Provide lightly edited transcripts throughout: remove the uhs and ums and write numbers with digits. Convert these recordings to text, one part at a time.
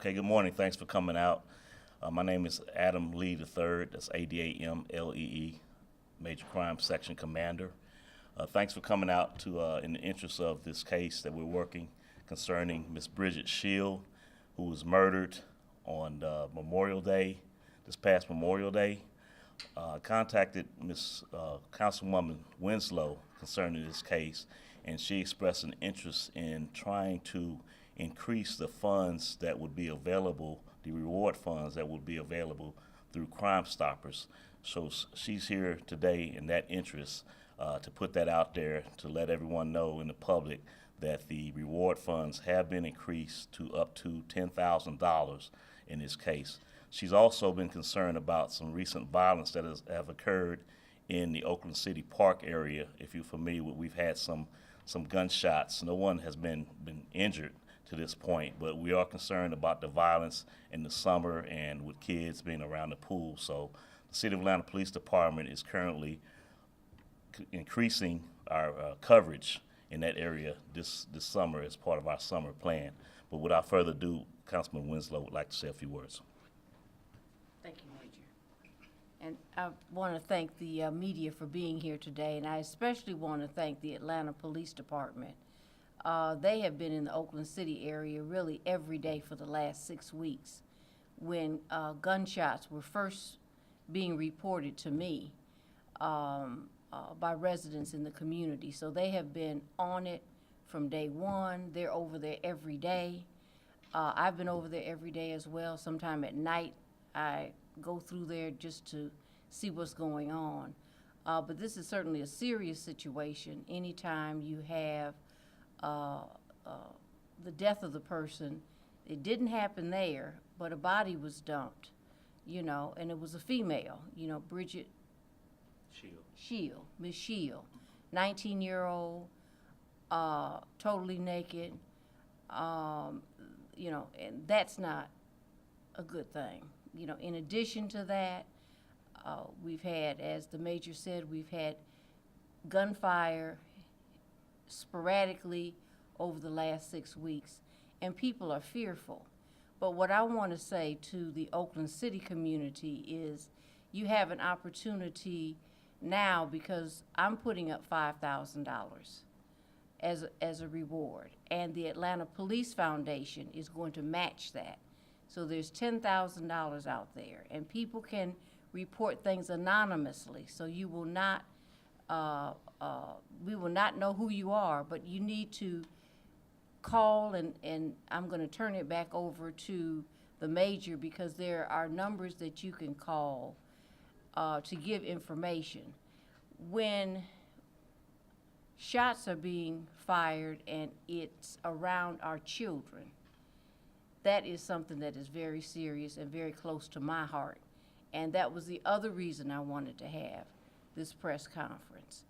Okay, good morning. Thanks for coming out. My name is Adam Lee III. That's ADAMLEE, Major Crime Section Commander. Thanks for coming out to, in the interest of this case that we're working concerning Miss Bridget Shield, who was murdered on Memorial Day, this past Memorial Day. Contacted Miss Councilwoman Winslow concerning this case, and she expressed an interest in trying to increase the funds that would be available, the reward funds that would be available through Crime Stoppers. So she's here today in that interest to put that out there to let everyone know in the public that the reward funds have been increased to up to $10,000 in this case. She's also been concerned about some recent violence that have occurred in the Oakland City Park area. If you're familiar with, we've had some gunshots. No one has been injured to this point, but we are concerned about the violence in the summer and with kids being around the pool. So the City of Atlanta Police Department is currently increasing our coverage in that area this summer as part of our summer plan. But without further ado, Councilman Winslow would like to say a few words. Thank you, Major. And I want to thank the media for being here today, and I especially want to thank the Atlanta Police Department. They have been in the Oakland City area really every day for the last 6 weeks. When gunshots were first being reported to me by residents in the community. So they have been on it from day one. They're over there every day. I've been over there every day as well. Sometime at night, I go through there just to see what's going on. But this is certainly a serious situation. Anytime you have the death of the person, it didn't happen there, but a body was dumped, you know, and it was a female, you know, Bridget Shield, Miss Shield, 19-year-old, totally naked, you know, and that's not a good thing. You know, in addition to that, we've had, as the Major said, we've had gunfire sporadically over the last 6 weeks, and people are fearful. But what I want to say to the Oakland City community is you have an opportunity now, because I'm putting up $5,000 as a reward, and the Atlanta Police Foundation is going to match that. So there's $10,000 out there, and people can report things anonymously, so you will not we will not know who you are, but you need to call, and I'm going to turn it back over to the Major, because there are numbers that you can call to give information. When shots are being fired and it's around our children, that is something that is very serious and very close to my heart. And that was the other reason I wanted to have this press conference.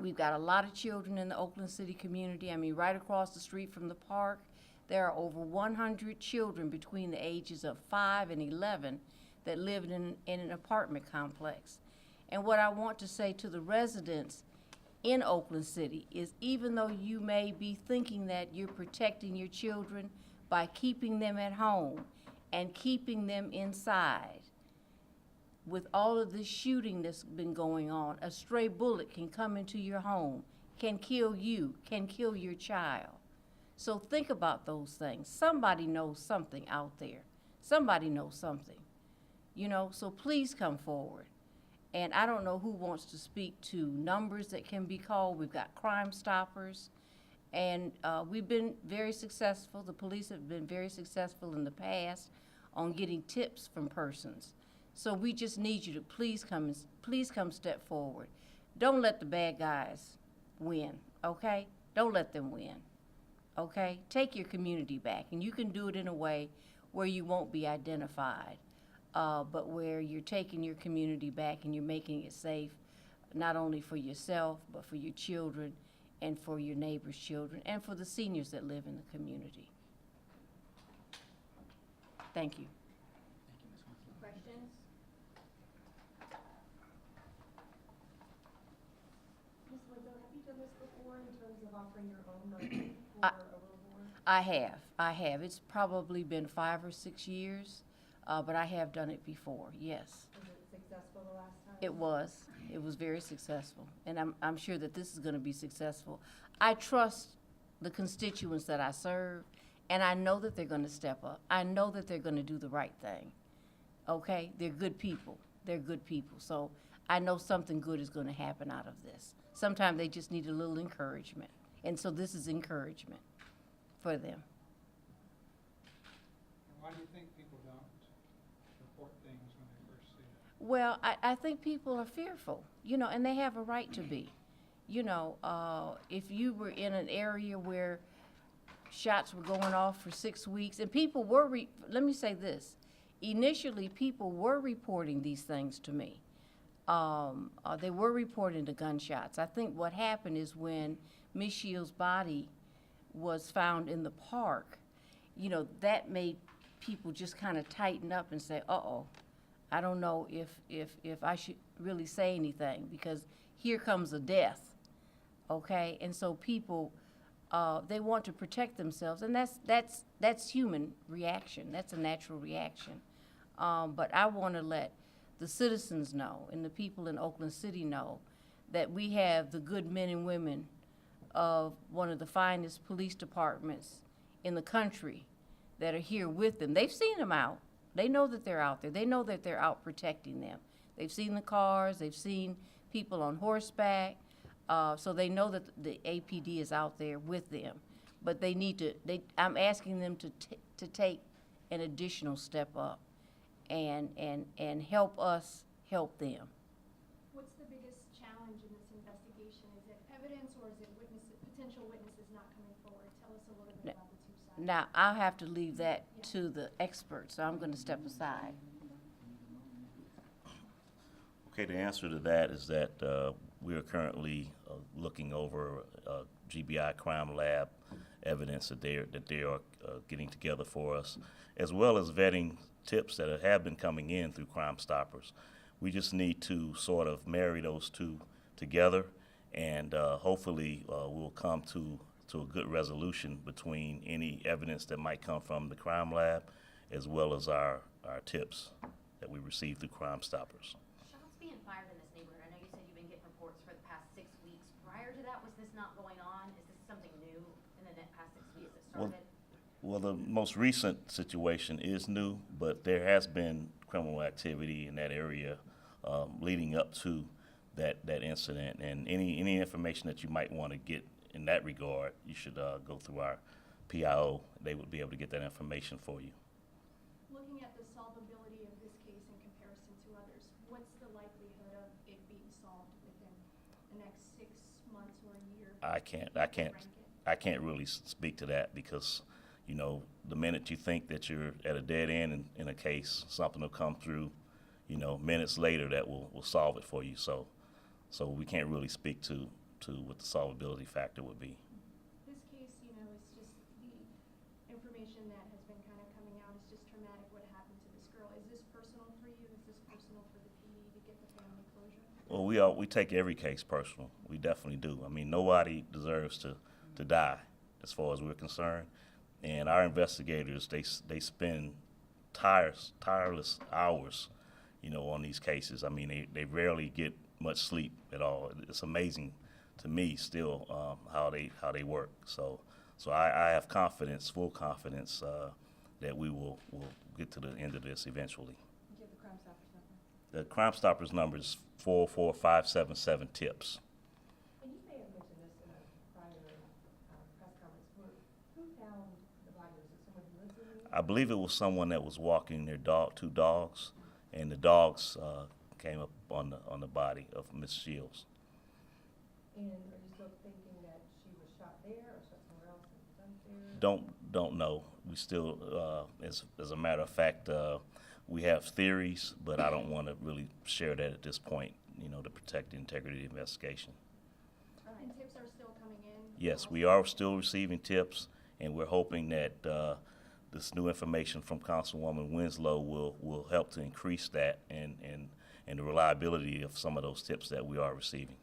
We've got a lot of children in the Oakland City community. I mean, right across the street from the park, there are over 100 children between the ages of 5 and 11 that live in an apartment complex. And what I want to say to the residents in Oakland City is, even though you may be thinking that you're protecting your children by keeping them at home and keeping them inside, with all of this shooting that's been going on, a stray bullet can come into your home, can kill you, can kill your child. So think about those things. Somebody knows something out there. Somebody knows something, you know, so please come forward. And I don't know who wants to speak to numbers that can be called. We've got Crime Stoppers, and we've been very successful. The police have been very successful in the past on getting tips from persons. So we just need you to please come step forward. Don't let the bad guys win, okay? Don't let them win, okay? Take your community back, and you can do it in a way where you won't be identified, but where you're taking your community back and you're making it safe, not only for yourself, but for your children and for your neighbors' children and for the seniors that live in the community. Thank you. Questions? Ms. Winslow, have you done this before in terms of offering your own money for a reward? I have. I have. It's probably been 5 or 6 years, but I have done it before, yes. Was it successful the last time? It was. It was very successful, and I'm sure that this is gonna be successful. I trust the constituents that I serve, and I know that they're gonna step up. I know that they're gonna do the right thing, okay? They're good people. They're good people, so I know something good is gonna happen out of this. Sometimes they just need a little encouragement, and so this is encouragement for them. And why do you think people don't report things when they first see it? Well, I think people are fearful, and they have a right to be. If you were in an area where shots were going off for 6 weeks, and people were, let me say this, initially, people were reporting these things to me. They were reporting the gunshots. I think what happened is when Miss Shields' body was found in the park, that made people just kind of tighten up and say, uh-oh, I don't know if I should really say anything, because here comes a death, okay? And so people, they want to protect themselves, and that's human reaction. That's a natural reaction. But I want to let the citizens know and the people in Oakland City know that we have the good men and women of one of the finest police departments in the country that are here with them. They've seen them out. They know that they're out there. They know that they're out protecting them. They've seen the cars. They've seen people on horseback. So they know that the APD is out there with them. But they need to, I'm asking them to take an additional step up and help us help them. What's the biggest challenge in this investigation? Is it evidence or is it potential witnesses not coming forward? Tell us a little bit about the two sides. Now, I'll have to leave that to the experts, so I'm going to step aside. Okay, the answer to that is that we are currently looking over GBI Crime Lab evidence that they are getting together for us, as well as vetting tips that have been coming in through Crime Stoppers. We just need to sort of marry those two together, and hopefully we'll come to a good resolution between any evidence that might come from the crime lab, as well as our tips that we receive through Crime Stoppers. Shots being fired in this neighborhood, I know you said you've been getting reports for the past 6 weeks. Prior to that, was this not going on? Is this something new in the past 6 weeks that started? Well, the most recent situation is new, but there has been criminal activity in that area leading up to that incident. And any information that you might want to get in that regard, you should go through our PIO. They would be able to get that information for you. Looking at the solvability of this case in comparison to others, what's the likelihood of it being solved within the next 6 months or a year? I can't really speak to that because, the minute you think that you're at a dead end in a case, something will come through, minutes later that will solve it for you. So we can't really speak to what the solvability factor would be. This case, is just the information that has been kind of coming out is just traumatic what happened to this girl. Is this personal for you? Is this personal for the PD to get the family closure? Well, we take every case personal. We definitely do. I mean, nobody deserves to die as far as we're concerned. And our investigators, they spend tireless hours, on these cases. I mean, they rarely get much sleep at all. It's amazing to me still how they work. So I have confidence, full confidence, that we will get to the end of this eventually. Do you have the Crime Stoppers number? The Crime Stoppers number is 44577 TIPS. And you may have mentioned this in a prior press conference. Who found the body? Was it someone who lived in the I believe it was someone that was walking their two dogs, and the dogs came up on the body of Miss Shields. And are you still thinking that she was shot there or shot somewhere else and dumped there? Don't know. We still, as a matter of fact, we have theories, but I don't want to really share that at this point, to protect the integrity of the investigation. And tips are still coming in? Yes, we are still receiving tips, and we're hoping that this new information from Councilwoman Winslow will help to increase that and the reliability of some of those tips that we are receiving.